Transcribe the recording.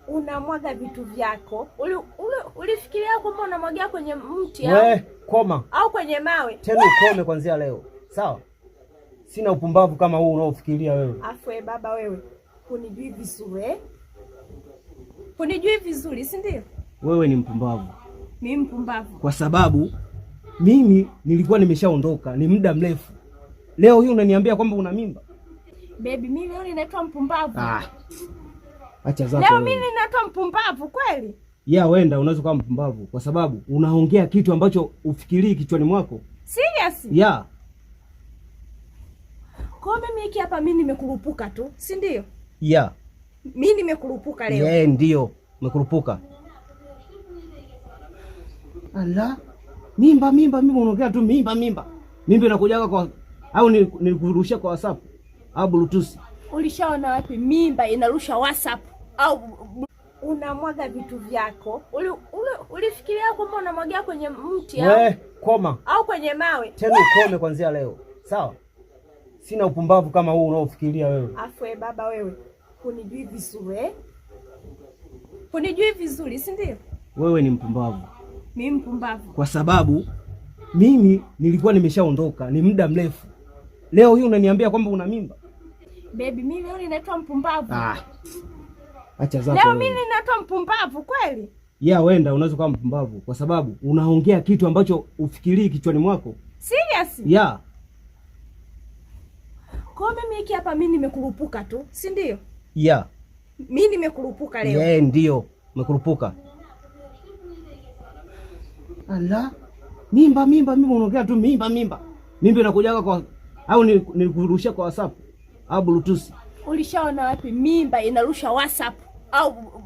unamwaga vitu vyako. Ulifikiria kwamba unamwagia kwenye mti au koma au kwenye mawe? Tena ukome kwanzia leo. Sawa? Sina upumbavu kama huu unaofikiria wewe. Afwe baba wewe. Hunijui vizuri Hunijui vizuri, si ndio? Wewe ni mpumbavu. Mimi mpumbavu kwa sababu mimi nilikuwa nimeshaondoka ni muda mrefu. Leo hii unaniambia kwamba una mimba? Baby, mimi leo ninaitwa mpumbavu. Acha zako. Leo mimi ninaitwa mpumbavu kweli? Wenda unaweza kuwa mpumbavu kwa sababu unaongea kitu ambacho ufikirii kichwani mwako. Serious? Kwa mimi hiki hapa mimi nimekurupuka tu, si ndio? Mimi nimekurupuka leo. Ndio, umekurupuka. Ala, mimba mimi unaongea tu mimba. Mimba inakujaga kwa au nilikurushia kwa WhatsApp au Bluetooth? Ulishaona wapi mimba inarusha WhatsApp au unamwaga vitu vyako? Ulifikiria kwamba unamwagia kwenye mti au koma au kwenye mawe? Tena ukome kwanzia leo. Sawa? Sina upumbavu kama huu unaofikiria wewe. Afwe baba wewe. Hunijui vizuri Hunijui vizuri, si ndio? Wewe ni mpumbavu. Mimi mpumbavu kwa sababu mimi nilikuwa nimeshaondoka ni muda mrefu. Leo hii unaniambia kwamba una mimba? Baby, mimi leo ninaitwa mpumbavu. Acha zako. Leo mimi ninaitwa mpumbavu kweli? Wenda unaweza kuwa mpumbavu kwa sababu unaongea kitu ambacho ufikirii kichwani mwako. Serious? Kwa mimi hiki hapa mimi nimekurupuka tu, si ndio? Mimi nimekurupuka leo. Ndio, umekurupuka. Ala, mimba mimi unaongea tu mimba. Mimba inakujaga kwa au nilikurushia kwa WhatsApp au Bluetooth? Ulishaona wapi mimba inarusha WhatsApp au